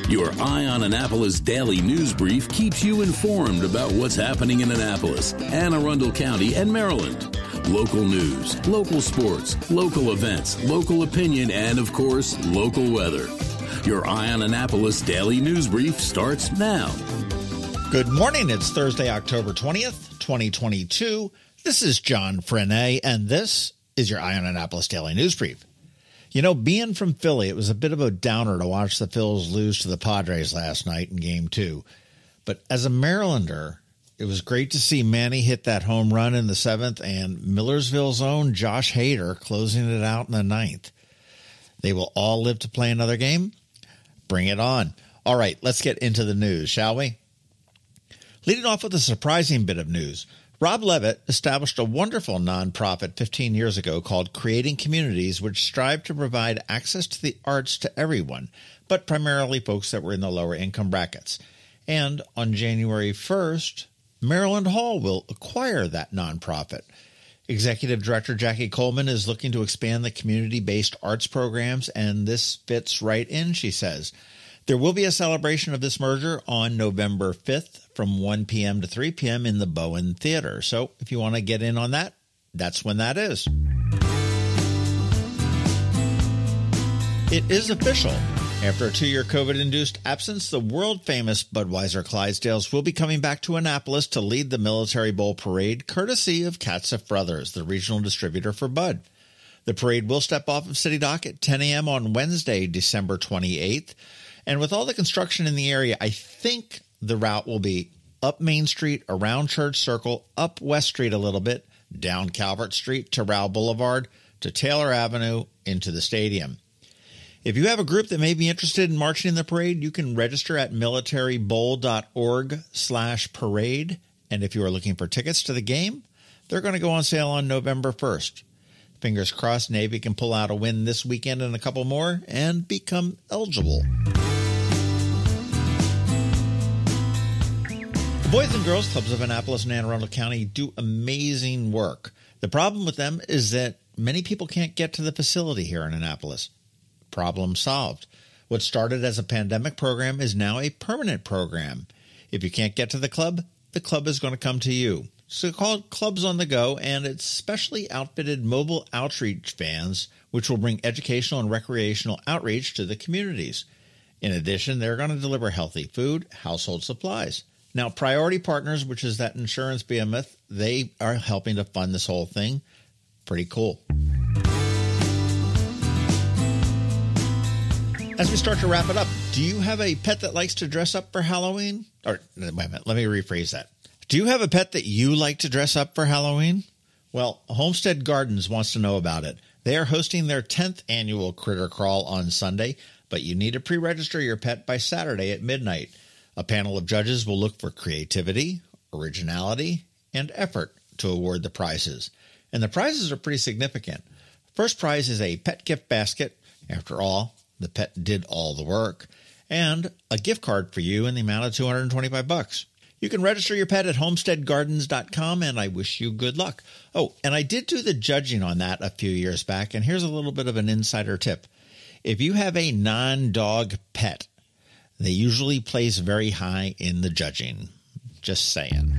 Your Eye on Annapolis daily news brief keeps you informed about what's happening in Annapolis and Arundel County and Maryland. Local news, local sports, local events, local opinion, and, of course, local weather. Your Eye on Annapolis daily news brief starts now. Good morning. It's Thursday, October 20th, 2022. This is John Frenaye, and this is your Eye on Annapolis daily news brief. You know, being from Philly, it was a bit of a downer to watch the Phils lose to the Padres last night in Game 2. But as a Marylander, it was great to see Manny hit that home run in the 7th and Millersville's own Josh Hader closing it out in the 9th. They will all live to play another game. Bring it on. All right, let's get into the news, shall we? Leading off with a surprising bit of news. Rob Levit established a wonderful nonprofit 15 years ago called Creating Communities, which strive to provide access to the arts to everyone, but primarily folks that were in the lower income brackets. And on January 1st, Maryland Hall will acquire that nonprofit. Executive Director Jackie Coleman is looking to expand the community-based arts programs, and this fits right in, she says. There will be a celebration of this merger on November 5th from 1 p.m. to 3 p.m. in the Bowen Theater. So if you want to get in on that, that's when that is. It is official. After a 2-year COVID-induced absence, the world-famous Budweiser Clydesdales will be coming back to Annapolis to lead the Military Bowl Parade, courtesy of Katzif Brothers, the regional distributor for Bud. The parade will step off of City Dock at 10 a.m. on Wednesday, December 28th. And with all the construction in the area, I think the route will be up Main Street, around Church Circle, up West Street a little bit, down Calvert Street to Rowell Boulevard, to Taylor Avenue, into the stadium. If you have a group that may be interested in marching in the parade, you can register at militarybowl.org/parade. And if you are looking for tickets to the game, they're going to go on sale on November 1st. Fingers crossed Navy can pull out a win this weekend and a couple more and become eligible. The Boys and Girls Clubs of Annapolis and Anne Arundel County do amazing work. The problem with them is that many people can't get to the facility here in Annapolis. Problem solved. What started as a pandemic program is now a permanent program. If you can't get to the club is going to come to you. So called Clubs on the Go, and it's specially outfitted mobile outreach vans, which will bring educational and recreational outreach to the communities. In addition, they're going to deliver healthy food, household supplies. Now, Priority Partners, which is that insurance behemoth, they are helping to fund this whole thing. Pretty cool. As we start to wrap it up, do you have a pet that likes to dress up for Halloween? Or, wait a minute, let me rephrase that. Do you have a pet that you like to dress up for Halloween? Well, Homestead Gardens wants to know about it. They are hosting their 10th annual Critter Crawl on Sunday, but you need to pre-register your pet by Saturday at midnight. A panel of judges will look for creativity, originality, and effort to award the prizes. And the prizes are pretty significant. First prize is a pet gift basket. After all, the pet did all the work. And a gift card for you in the amount of $225. You can register your pet at homesteadgardens.com, and I wish you good luck. Oh, and I did do the judging on that a few years back, and here's a little bit of an insider tip. If you have a non-dog pet, they usually place very high in the judging. Just saying.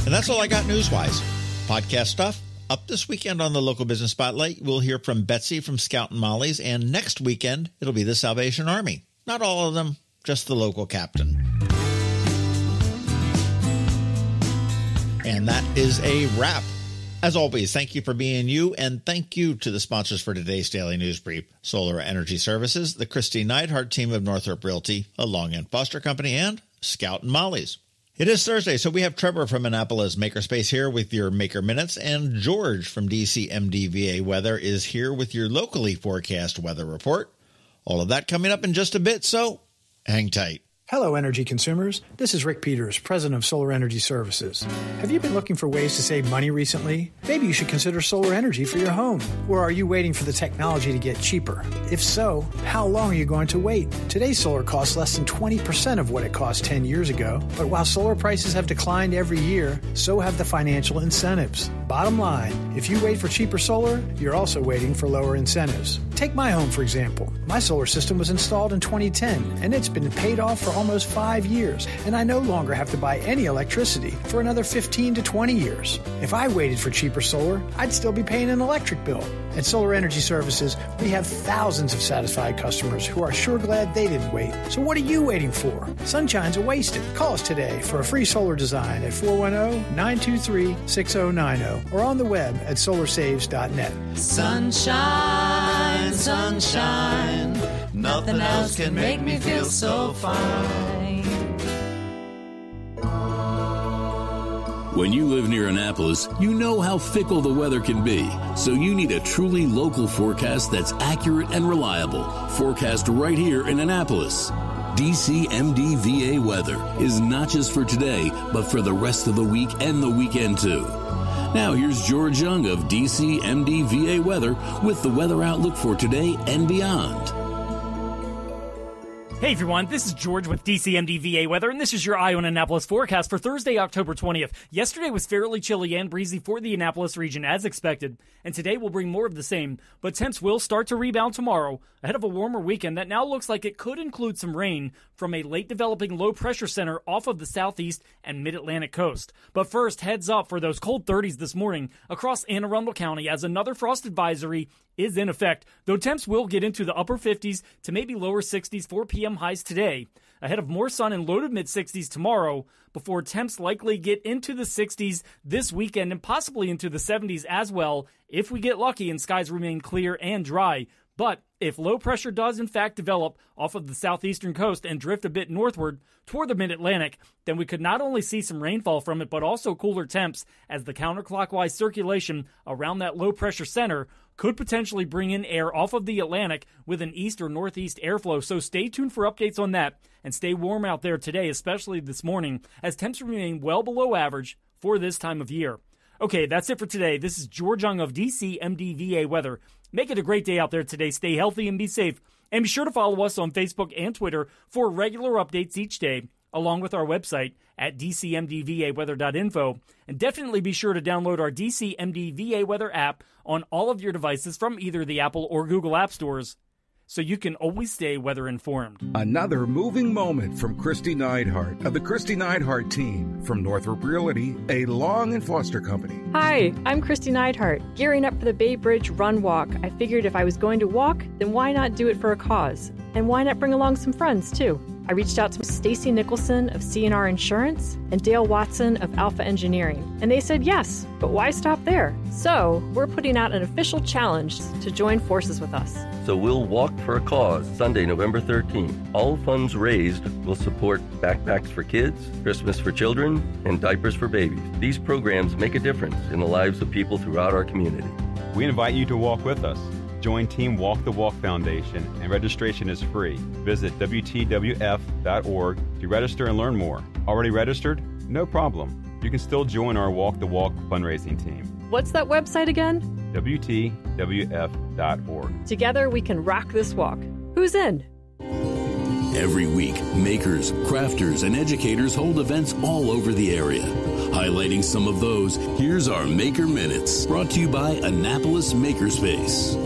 And that's all I got news-wise. Podcast stuff up this weekend on the Local Business Spotlight. We'll hear from Betsy from Scout and Molly's, and next weekend it'll be the Salvation Army. Not all of them, just the local captain. And that is a wrap. As always, thank you for being you, and thank you to the sponsors for today's Daily News Brief: Solar Energy Services, the Christy Neidhardt Team of Northrop Realty, a Long and Foster Company, and Scout and Molly's. It is Thursday, so we have Trevor from Annapolis Makerspace here with your Maker Minutes, and George from DC MDVA Weather is here with your locally forecast weather report. All of that coming up in just a bit, so hang tight. Hello, energy consumers. This is Rick Peters, president of Solar Energy Services. Have you been looking for ways to save money recently? Maybe you should consider solar energy for your home. Or are you waiting for the technology to get cheaper? If so, how long are you going to wait? Today's solar costs less than 20% of what it cost 10 years ago. But while solar prices have declined every year, so have the financial incentives. Bottom line, if you wait for cheaper solar, you're also waiting for lower incentives. Take my home, for example. My solar system was installed in 2010, and it's been paid off for almost 5 years, and I no longer have to buy any electricity for another 15 to 20 years. If I waited for cheaper solar, I'd still be paying an electric bill. At Solar Energy Services, we have thousands of satisfied customers who are sure glad they didn't wait. So what are you waiting for? Sunshine's a wasted. Call us today for a free solar design at 410-923-6090 or on the web at solarsaves.net. Sunshine, sunshine, nothing else can make me feel so fine. When you live near Annapolis, you know how fickle the weather can be. So you need a truly local forecast that's accurate and reliable. Forecast right here in Annapolis. DCMD VA weather is not just for today, but for the rest of the week and the weekend too. Now here's George Young of DCMD VA weather with the weather outlook for today and beyond. Hey everyone, this is George with DCMD VA Weather, and this is your Eye on Annapolis forecast for Thursday, October 20th. Yesterday was fairly chilly and breezy for the Annapolis region as expected, and today will bring more of the same, but temps will start to rebound tomorrow ahead of a warmer weekend that now looks like it could include some rain from a late developing low pressure center off of the southeast and mid-Atlantic coast. But first, heads up for those cold 30s this morning across Anne Arundel County as another frost advisory is in effect, though temps will get into the upper 50s to maybe lower 60s 4 p.m. highs today, ahead of more sun and low to mid-60s tomorrow, before temps likely get into the 60s this weekend and possibly into the 70s as well if we get lucky and skies remain clear and dry. But if low pressure does in fact develop off of the southeastern coast and drift a bit northward toward the mid-Atlantic, then we could not only see some rainfall from it, but also cooler temps as the counterclockwise circulation around that low pressure center could potentially bring in air off of the Atlantic with an east or northeast airflow. So stay tuned for updates on that and stay warm out there today, especially this morning, as temps remain well below average for this time of year. Okay, that's it for today. This is George Young of DCMD VA Weather. Make it a great day out there today. Stay healthy and be safe. And be sure to follow us on Facebook and Twitter for regular updates each day, along with our website at dcmdvaweather.info. And definitely be sure to download our DCMD VA Weather app on all of your devices from either the Apple or Google App Stores, so you can always stay weather informed. Another moving moment from Kristi Neidhardt of the Kristi Neidhardt Team from Northrop Realty, a Long and Foster company. Hi, I'm Christy Neidhart. Gearing up for the Bay Bridge Run Walk, I figured if I was going to walk, then why not do it for a cause? And why not bring along some friends, too? I reached out to Stacy Nicholson of C&R Insurance and Dale Watson of Alpha Engineering, and they said yes, but why stop there? So, we're putting out an official challenge to join forces with us. So we'll walk for a cause Sunday, November 13th. All funds raised will support backpacks for kids, Christmas for children, and diapers for babies. These programs make a difference in the lives of people throughout our community. We invite you to walk with us. Join Team Walk the Walk Foundation, and registration is free. Visit WTWF.org to register and learn more. Already registered? No problem. You can still join our Walk the Walk fundraising team. What's that website again? WTWF.org. Together we can rock this walk. Who's in? Every week, makers, crafters, and educators hold events all over the area. Highlighting some of those, here's our Maker Minutes, brought to you by Annapolis Makerspace.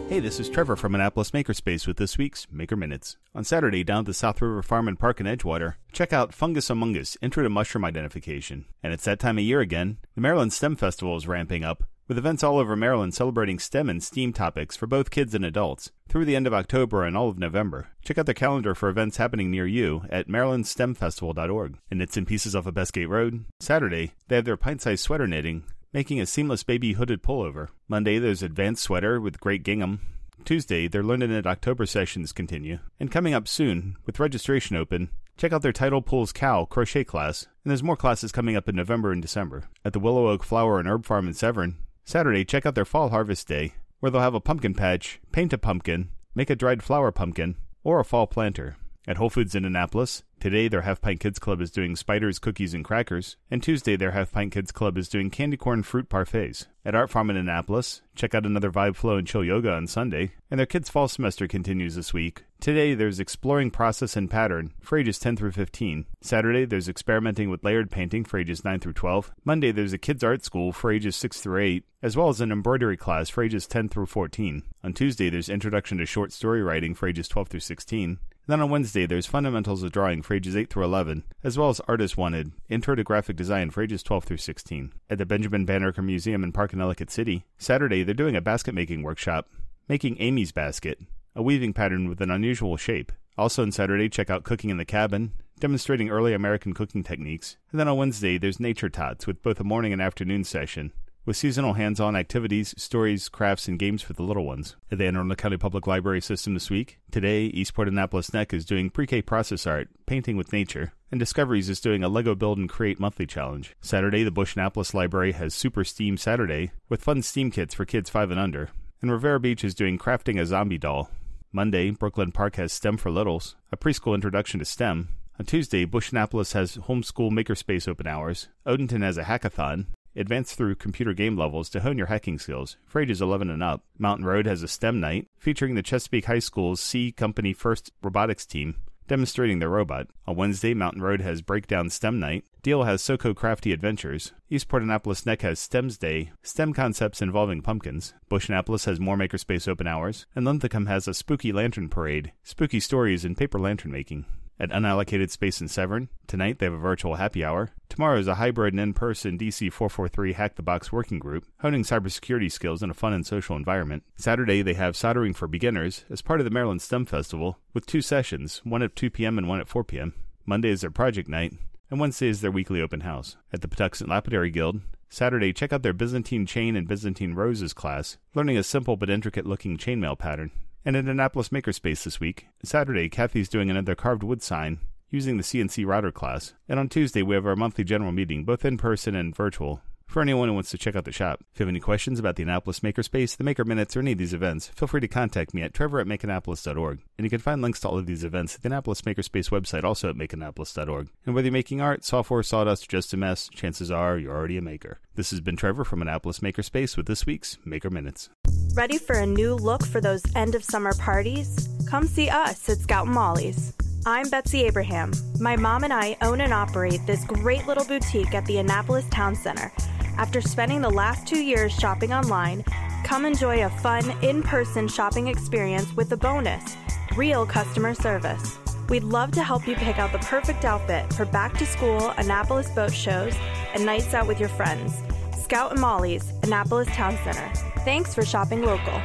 Hey, this is Trevor from Annapolis Makerspace with this week's Maker Minutes. On Saturday, down at the South River Farm and Park in Edgewater, check out Fungus Among Us, Intro to Mushroom Identification. And it's that time of year again. The Maryland STEM Festival is ramping up, with events all over Maryland celebrating STEM and STEAM topics for both kids and adults, through the end of October and all of November. Check out the calendar for events happening near you at marylandstemfestival.org. And it's in pieces off of Bestgate Road. Saturday, they have their pint-sized sweater knitting, making a seamless baby hooded pullover. Monday, there's advanced sweater with great gingham. Tuesday, their Learn to Knit October sessions continue. And coming up soon, with registration open, check out their Tidal Pools Cow crochet class. And there's more classes coming up in November and December. At the Willow Oak Flower and Herb Farm in Severn, Saturday, check out their Fall Harvest Day, where they'll have a pumpkin patch, paint a pumpkin, make a dried flower pumpkin, or a fall planter. At Whole Foods in Annapolis, today their Half Pint Kids Club is doing spiders, cookies, and crackers, and Tuesday their Half Pint Kids Club is doing candy corn fruit parfaits. At Art Farm in Annapolis, check out another Vibe Flow and Chill Yoga on Sunday, and their kids' fall semester continues this week. Today there's Exploring Process and Pattern for ages 10 through 15. Saturday there's Experimenting with Layered Painting for ages 9 through 12. Monday there's a Kids Art School for ages 6 through 8, as well as an embroidery class for ages 10 through 14. On Tuesday there's Introduction to Short Story Writing for ages 12 through 16. Then on Wednesday, there's Fundamentals of Drawing for ages 8 through 11, as well as Artist Wanted, Intro to Graphic Design for ages 12 through 16. At the Benjamin Banneker Museum in Park in Ellicott City, Saturday, they're doing a basket making workshop, Making Amy's Basket, a weaving pattern with an unusual shape. Also on Saturday, check out Cooking in the Cabin, demonstrating early American cooking techniques. And then on Wednesday, there's Nature Tots with both a morning and afternoon session, with seasonal hands-on activities, stories, crafts, and games for the little ones. At the Arundel County Public Library System this week, today, Eastport Annapolis NEC is doing pre-K process art, painting with nature, and Discoveries is doing a Lego Build and Create monthly challenge. Saturday, the Bush Annapolis Library has Super STEAM Saturday, with fun STEAM kits for kids 5 and under, and Rivera Beach is doing Crafting a Zombie Doll. Monday, Brooklyn Park has STEM for Littles, a preschool introduction to STEM. On Tuesday, Bush Annapolis has Homeschool Makerspace open hours, Odenton has a hackathon, advance through computer game levels to hone your hacking skills for ages 11 and up. Mountain Road has a STEM night featuring the Chesapeake High School's C Company First Robotics team demonstrating their robot. On Wednesday, Mountain Road has Breakdown STEM night. Deal has SoCo Crafty Adventures. Eastport Annapolis NEC has STEM's Day, STEM concepts involving pumpkins. Bush Annapolis has more Makerspace open hours. And Linthicum has a Spooky Lantern Parade, spooky stories and paper lantern making. At Unallocated Space in Severn, tonight they have a virtual happy hour. Tomorrow is a hybrid and in-person DC 443 Hack the Box working group, honing cybersecurity skills in a fun and social environment. Saturday they have Soldering for Beginners as part of the Maryland STEM Festival, with 2 sessions, one at 2 p.m. and one at 4 p.m. Monday is their project night, and Wednesday is their weekly open house. At the Patuxent Lapidary Guild, Saturday check out their Byzantine Chain and Byzantine Roses class, learning a simple but intricate-looking chainmail pattern. And at Annapolis Makerspace this week, Saturday, Kathy's doing another carved wood sign using the CNC router class. And on Tuesday, we have our monthly general meeting, both in person and virtual, for anyone who wants to check out the shop. If you have any questions about the Annapolis Makerspace, the Maker Minutes, or any of these events, feel free to contact me at trevor@makeannapolis.org. And you can find links to all of these events at the Annapolis Makerspace website, also at makeannapolis.org. And whether you're making art, software, sawdust, or just a mess, chances are you're already a maker. This has been Trevor from Annapolis Makerspace with this week's Maker Minutes. Ready for a new look for those end-of-summer parties? Come see us at Scout & Molly's. I'm Betsy Abraham. My mom and I own and operate this great little boutique at the Annapolis Town Center. After spending the last 2 years shopping online, come enjoy a fun, in-person shopping experience with a bonus, real customer service. We'd love to help you pick out the perfect outfit for back-to-school Annapolis boat shows and nights out with your friends. Scout & Molly's, Annapolis Town Center. Thanks for shopping local.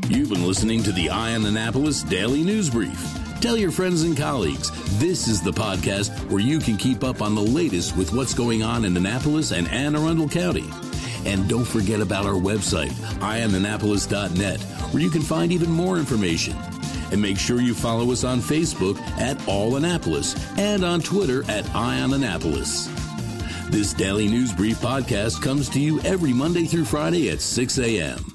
You've been listening to the Eye on Annapolis Daily News Brief. Tell your friends and colleagues, this is the podcast where you can keep up on the latest with what's going on in Annapolis and Anne Arundel County. And don't forget about our website, eyeonannapolis.net, where you can find even more information. And make sure you follow us on Facebook at All Annapolis and on Twitter at Eye on Annapolis. This Daily News Brief podcast comes to you every Monday through Friday at 6 a.m.